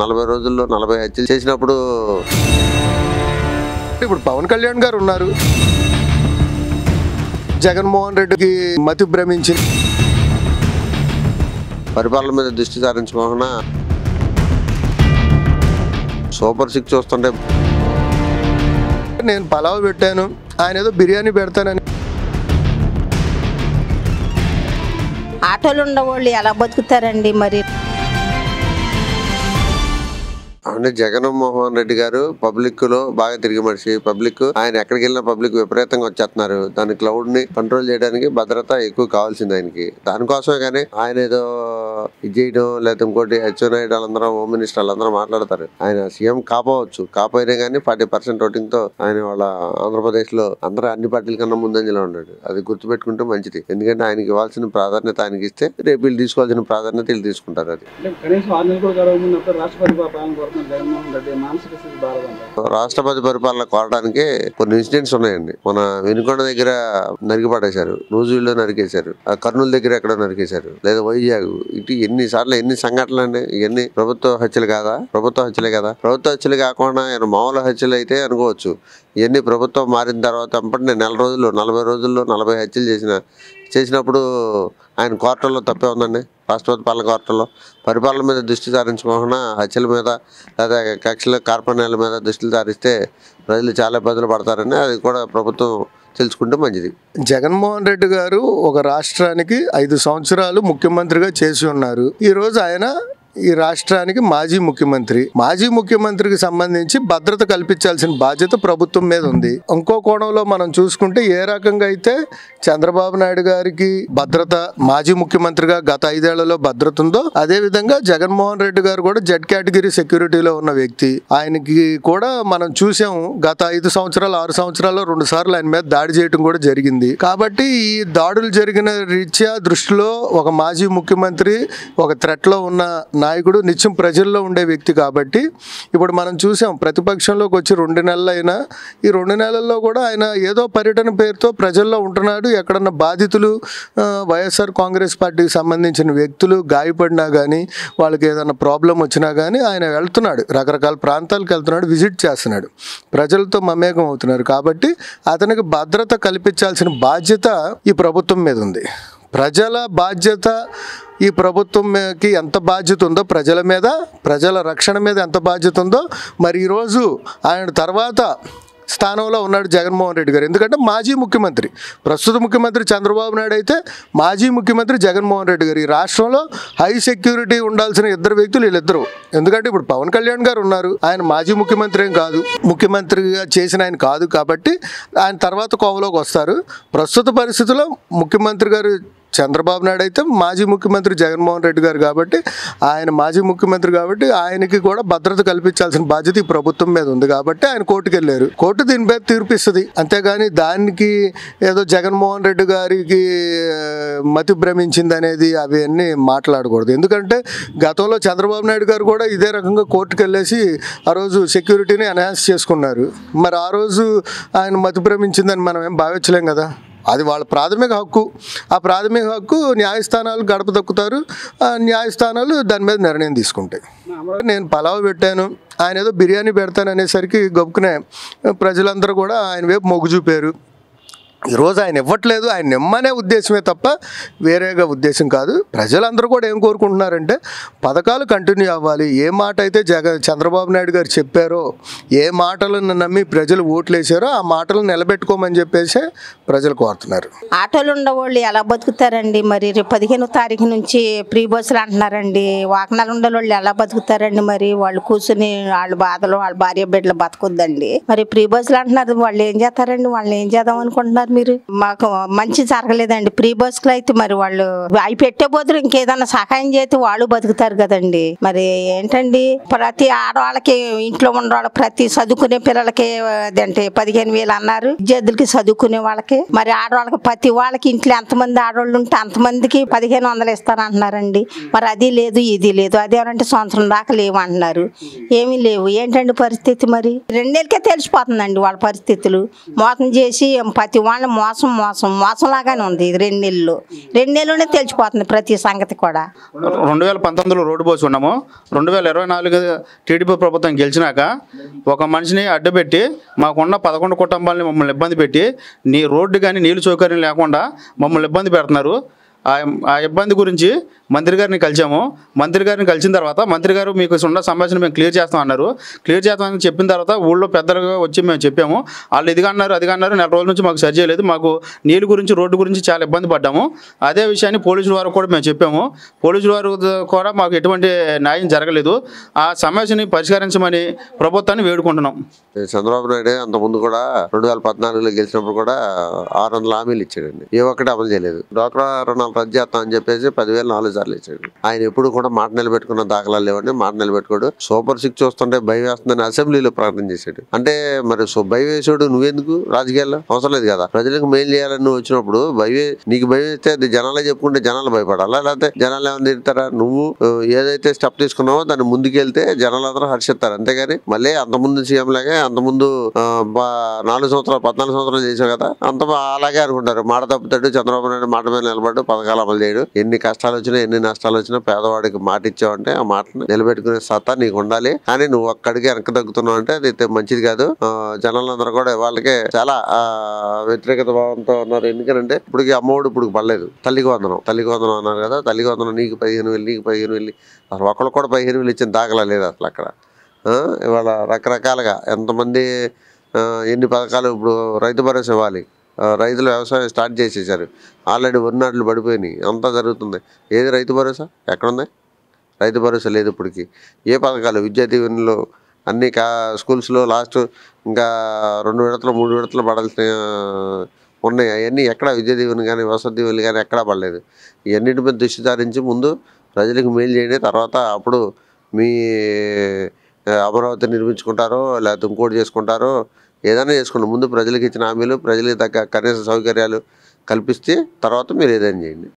40 రోజుల్లో 40 హత్యలు చేసినప్పుడు ఇప్పుడు పవన్ కళ్యాణ్ గారు ఉన్నారు. జగన్మోహన్ రెడ్డికి మతి భ్రమించింది. పరిపాలన మీద దృష్టి సారించుకోకుండా సూపర్ 6 చూస్తుంటే నేను పలావ్ పెట్టాను, ఆయన ఏదో బిర్యానీ పెడతానని. ఆటోలు ఉండవాళ్ళు ఎలా బతుకుతారండి మరి? అంటే జగన్మోహన్ రెడ్డి గారు పబ్లిక్ లో బాగా తిరిగి మనిషి. పబ్లిక్ ఆయన ఎక్కడికి వెళ్ళినా పబ్లిక్ విపరీతంగా వచ్చేస్తున్నారు. దాని క్లౌడ్ ని కంట్రోల్ చేయడానికి భద్రత ఎక్కువ కావాల్సింది ఆయనకి. దానికోసమే కానీ ఆయన ఏదో ఇది చేయడం లేకపోతే ఇంకోటి నాయుడు వాళ్ళందరూ హోమ్ మినిస్టర్ వాళ్ళందరూ మాట్లాడతారు. ఆయన సీఎం కాపోవచ్చు, కాపోయినా కానీ 40% ఓటింగ్ తో ఆయన వాళ్ళ ఆంధ్రప్రదేశ్ లో అందరూ అన్ని పార్టీల కన్నా ముందంజలో ఉన్నాడు. అది గుర్తుపెట్టుకుంటే మంచిది. ఎందుకంటే ఆయనకి ఇవ్వాల్సిన ప్రాధాన్యత ఆయనకి ఇస్తే రేపు వీళ్ళు తీసుకోవాల్సిన ప్రాధాన్యత వీళ్ళు తీసుకుంటారు. అది రాష్ట్రపతి పరిపాలన కోరడానికి కొన్ని ఇన్సిడెంట్స్ ఉన్నాయండి. మన వెనుకొండ దగ్గర నరికి పడేశారు, నూజివీడులో నరికేశారు, కర్నూలు దగ్గర ఎక్కడో నరికేశారు, లేదా వైజాగ్. ఇటు ఎన్నిసార్లు ఎన్ని సంఘటనలు అండి. ఇవన్నీ ప్రభుత్వ హత్యలు కాదా? ప్రభుత్వ హత్యలే కదా. ప్రభుత్వ హత్యలు కాకుండా మామూలు హత్యలు అయితే అనుకోవచ్చు. ఇవన్నీ ప్రభుత్వం మారిన తర్వాత నేను 40 రోజుల్లో 40 హత్యలు చేసినప్పుడు ఆయన కోర్టుల్లో తప్పే ఉందండి. రాష్ట్రపతి పాలన కోర్టుల్లో పరిపాలన మీద దృష్టి సారించుకోకుండా హత్యల మీద లేదా కక్షల కార్పణ్యాల మీద దృష్టి సారిస్తే ప్రజలు చాలా ఇబ్బందులు పడతారని అది కూడా ప్రభుత్వం తెలుసుకుంటే మంచిది. జగన్మోహన్ రెడ్డి గారు ఒక రాష్ట్రానికి 5 సంవత్సరాలు ముఖ్యమంత్రిగా చేసి ఉన్నారు. ఈ రోజు ఆయన ఈ రాష్ట్రానికి మాజీ ముఖ్యమంత్రికి సంబంధించి భద్రత కల్పించాల్సిన బాధ్యత ప్రభుత్వం మీద ఉంది. ఇంకో కోణంలో మనం చూసుకుంటే ఏ రకంగా అయితే చంద్రబాబు నాయుడు గారికి భద్రత మాజీ ముఖ్యమంత్రిగా గత 5 ఏళ్లలో భద్రత ఉందో అదే విధంగా జగన్మోహన్ రెడ్డి గారు కూడా జెడ్ కేటగిరీ సెక్యూరిటీలో ఉన్న వ్యక్తి. ఆయనకి కూడా మనం చూసాం గత 5 సంవత్సరాలు 6 సంవత్సరాల్లో 2 సార్లు ఆయన మీద దాడి చేయడం కూడా జరిగింది. కాబట్టి ఈ దాడులు జరిగిన రీత్యా దృష్టిలో ఒక మాజీ ముఖ్యమంత్రి ఒక థ్రెట్ లో ఉన్న నాయకుడు నిత్యం ప్రజల్లో ఉండే వ్యక్తి. కాబట్టి ఇప్పుడు మనం చూసాం ప్రతిపక్షంలోకి వచ్చి 2 నెలలు అయినా ఈ 2 నెలల్లో కూడా ఆయన ఏదో పర్యటన పేరుతో ప్రజల్లో ఉంటున్నాడు. ఎక్కడన్నా బాధితులు వైఎస్ఆర్ కాంగ్రెస్ పార్టీకి సంబంధించిన వ్యక్తులు గాయపడినా కానీ వాళ్ళకి ఏదైనా ప్రాబ్లం వచ్చినా కానీ ఆయన వెళ్తున్నాడు, రకరకాల ప్రాంతాలకు వెళ్తున్నాడు, విజిట్ చేస్తున్నాడు, ప్రజలతో మమేకం అవుతున్నారు. కాబట్టి అతనికి భద్రత కల్పించాల్సిన బాధ్యత ఈ ప్రభుత్వం మీద ఉంది. ప్రజల బాధ్యత ఈ ప్రభుత్వంకి ఎంత బాధ్యత ఉందో ప్రజల మీద, ప్రజల రక్షణ మీద ఎంత బాధ్యత ఉందో మరి ఈరోజు ఆయన తర్వాత స్థానంలో ఉన్నాడు జగన్మోహన్ రెడ్డి గారు. ఎందుకంటే మాజీ ముఖ్యమంత్రి, ప్రస్తుత ముఖ్యమంత్రి చంద్రబాబు నాయుడు అయితే మాజీ ముఖ్యమంత్రి జగన్మోహన్ రెడ్డి గారు. ఈ రాష్ట్రంలో హై సెక్యూరిటీ ఉండాల్సిన 2 వ్యక్తులు వీళ్ళిద్దరు. ఎందుకంటే ఇప్పుడు పవన్ కళ్యాణ్ గారు ఉన్నారు, ఆయన మాజీ ముఖ్యమంత్రి ఏం కాదు, ముఖ్యమంత్రిగా చేసిన ఆయన కాదు. కాబట్టి ఆయన తర్వాత కోవలోకి వస్తారు. ప్రస్తుత పరిస్థితుల్లో ముఖ్యమంత్రి గారు చంద్రబాబు నాయుడు అయితే మాజీ ముఖ్యమంత్రి జగన్మోహన్ రెడ్డి గారు. కాబట్టి ఆయన మాజీ ముఖ్యమంత్రి కాబట్టి ఆయనకి కూడా భద్రత కల్పించాల్సిన బాధ్యత ఈ ప్రభుత్వం మీద ఉంది. కాబట్టి ఆయన కోర్టుకు వెళ్ళారు. కోర్టు దీని మీద తీర్పిస్తుంది. అంతేగాని దానికి ఏదో జగన్మోహన్ రెడ్డి గారికి మతి భ్రమించింది అనేది అవన్నీ మాట్లాడకూడదు. ఎందుకంటే గతంలో చంద్రబాబు నాయుడు గారు కూడా ఇదే రకంగా కోర్టుకు వెళ్ళేసి ఆ రోజు సెక్యూరిటీని ఎన్హాన్స్ చేసుకున్నారు. మరి ఆ రోజు ఆయన మతి భ్రమించిందని మనం ఏం భావించలేం కదా. అది వాళ్ళ ప్రాథమిక హక్కు. ఆ ప్రాథమిక హక్కు న్యాయస్థానాలు గడప దొక్కుతారు, న్యాయస్థానాలు దాని మీద నిర్ణయం తీసుకుంటాయి. నేను పలావ్ పెట్టాను, ఆయన ఏదో బిర్యానీ పెడతాను అనేసరికి గొప్పనే ప్రజలందరూ కూడా ఆయన వైపు మొగ్గు చూపారు. ఈరోజు ఆయన ఇవ్వట్లేదు, ఆయన నిమ్మనే ఉద్దేశమే తప్ప వేరేగా ఉద్దేశం కాదు. ప్రజలందరూ కూడా ఏం కోరుకుంటున్నారంటే పథకాలు కంటిన్యూ అవ్వాలి. ఏ మాట అయితే చంద్రబాబు నాయుడు గారు చెప్పారో, ఏ మాటలను నమ్మి ప్రజలు ఓట్లేసారో ఆ మాటలను నిలబెట్టుకోమని చెప్పేసి ప్రజలు కోరుతున్నారు. ఆటోలు ఉండవాళ్ళు ఎలా బతుకుతారండి మరి? 15వ తారీఖు నుంచి ఫ్రీ బస్సులు అంటున్నారండి. వాహనాలు ఉండేవాళ్ళు ఎలా బతుకుతారండి మరి? వాళ్ళు కూర్చుని వాళ్ళ బాధలు వాళ్ళ భార్య బిడ్డలు బతకొద్దండి. మరి ఫ్రీ బస్సులు అంటున్నారు, వాళ్ళు ఏం చేస్తారండి? వాళ్ళు ఏం చేద్దాం అనుకుంటున్నారు మీరు? మాకు మంచి జరగలేదండి ఫ్రీ బస్సులు అయితే. మరి వాళ్ళు అవి పెట్టే బదులు ఇంకేదన్నా సహాయం చేస్తే వాళ్ళు బతుకుతారు కదండి. మరి ఏంటండి ప్రతి ఆడవాళ్ళకి ఇంట్లో ఉన్న వాళ్ళకి ప్రతి చదువుకునే పిల్లలకి అంటే 15,000 అన్నారు. విద్యార్థులకి చదువుకునే వాళ్ళకి, మరి ఆడవాళ్ళకి ప్రతి వాళ్ళకి ఇంట్లో ఎంతమంది ఆడవాళ్ళు ఉంటే అంతమందికి 1,500 ఇస్తారంటున్నారండి. మరి అది లేదు ఇది లేదు. అదేమంటే సంవత్సరం దాకా లేవంటున్నారు. ఏమీ లేవు. ఏంటండి పరిస్థితి? మరి 2 నెలలకే తెలిసిపోతుందండి వాళ్ళ పరిస్థితులు. మోసం చేసి ప్రతి వాళ్ళ జనాలు మోసం మోసం మోసంలాగానే ఉంది ఇది 2 నెలలు 2 నెలలోనే తెలిసిపోతుంది ప్రతి సంగతి కూడా. 2019లో రోడ్డు పోసి ఉన్నాము. 2024 టీడీపీ ప్రభుత్వం గెలిచినాక ఒక మనిషిని అడ్డుపెట్టి మాకున్న 11 కుటుంబాలని మమ్మల్ని ఇబ్బంది పెట్టి రోడ్డు కానీ నీళ్ళు సౌకర్యం లేకుండా మమ్మల్ని ఇబ్బంది పెడుతున్నారు. ఆ ఇబ్బంది గురించి మంత్రి గారిని కలిసాము. మంత్రి గారిని కలిసిన తర్వాత మంత్రి గారు మీకు ఉన్న సమస్యను మేము క్లియర్ చేస్తాం అన్నారు. క్లియర్ చేస్తామని చెప్పిన తర్వాత ఊళ్ళో పెద్దలుగా వచ్చి మేము చెప్పాము. వాళ్ళు ఇదిగా అన్నారు అదిగా అన్నారు. 4 రోజుల నుంచి మాకు సరి చేయలేదు. మాకు నీళ్ళు గురించి రోడ్డు గురించి చాలా ఇబ్బంది పడ్డాము. అదే విషయాన్ని పోలీసుల వారు కూడా మేము చెప్పాము. పోలీసుల వారు కూడా మాకు ఎటువంటి న్యాయం జరగలేదు. ఆ సమస్యని పరిష్కరించమని ప్రభుత్వాన్ని వేడుకుంటున్నాం. చంద్రబాబు నాయుడు అంతకుముందు కూడా 2014లో గెలిచినప్పుడు కూడా 600 హామీలు ఇచ్చాడండి. ఏ ఒక్కటి అమలు చేయలేదు. డ్వాక్రా రుణాలు రద్దు చేస్తాం అని చెప్పేసి 10,000 4 సార్లు ఇచ్చాడు. ఆయన ఎప్పుడు కూడా మాట నిలబెట్టుకున్న దాఖలాలు లేవండి. మాట నిలబెట్టుకోడు. సూపర్ 6 చూస్తుంటే భయం వేస్తుందని అసెంబ్లీలో ప్రకటన చేశాడు. అంటే మరి భయం వేసాడు నువ్వెందుకు రాజకీయాల్లో అవసరం లేదు కదా. ప్రజలకు మేలు చేయాలని నువ్వు వచ్చినప్పుడు నీకు భయం వేస్తే అది జనాలే చెప్పుకుంటే జనాలు భయపడాలా, లేకపోతే జనాలు ఏమైనా తిడతారా? నువ్వు ఏదైతే స్టెప్ తీసుకున్నావో దాన్ని ముందుకెళ్తే జనాలందరూ హర్షిస్తారు. అంతేగాని మళ్ళీ అంతకుముందు సీఎం లాగే అంతకుముందు 4 సంవత్సరాలు 14 సంవత్సరాలు చేసావు కదా అంత అలాగే అనుకుంటారు. మాట తప్పుతాడు చంద్రబాబు నాయుడు. మాట మీద నిలబడ్డు పథకాలు అమలు చేయడు. ఎన్ని కష్టాలు వచ్చినా ఎన్ని నష్టాలు వచ్చినా పేదవాడికి మాట ఇచ్చావంటే ఆ మాటను నిలబెట్టుకునే సత్తా నీకు ఉండాలి. కానీ నువ్వు ఒక్కడికి వెనక్కి తగ్గుతున్నావు అంటే అది మంచిది కాదు. జనాలందరూ కూడా వాళ్ళకే చాలా వ్యతిరేకత భావంతో ఉన్నారు. ఎందుకంటే ఇప్పటికి అమ్మఒడు ఇప్పుడు పడలేదు. తల్లికి వందనం అన్నారు కదా. తల్లికి వందనం నీకు 15,000 నీకు 15,000 అసలు ఒకళ్ళు కూడా 15,000 ఇచ్చిన దాఖలా లేదు అసలు అక్కడ. ఇవాళ రకరకాలుగా ఎంతమంది ఎన్ని పథకాలు. ఇప్పుడు రైతు భరోసా ఇవ్వాలి. రైతులు వ్యవసాయం స్టార్ట్ చేసేసారు. ఆల్రెడీ వరి నాట్లు పడిపోయినాయి. అంతా జరుగుతుంది. ఏది రైతు భరోసా ఎక్కడుంది? రైతు భరోసా లేదు ఇప్పటికి. ఏ పథకాలు విద్యా దీవెనలు అన్ని స్కూల్స్లో లాస్ట్ ఇంకా 2 విడతలు 3 విడతలు పడాల్సిన ఉన్నాయి. అవన్నీ ఎక్కడ విద్యా దీవెన కానీ వసతి దీవెనలు కానీ ఎక్కడా పడలేదు. ఇవన్నిటి మీద దృష్టి సారించి ముందు ప్రజలకు మేలు చేయండి. తర్వాత అప్పుడు మీ అమరావతి నిర్మించుకుంటారో లేకపోతే ఇంకోటి చేసుకుంటారో ఏదైనా చేసుకోండి. ముందు ప్రజలకు ఇచ్చిన హామీలు ప్రజలకు తగ్గ కనీస సౌకర్యాలు కల్పిస్తే తర్వాత మీరు ఏదైనా చేయండి.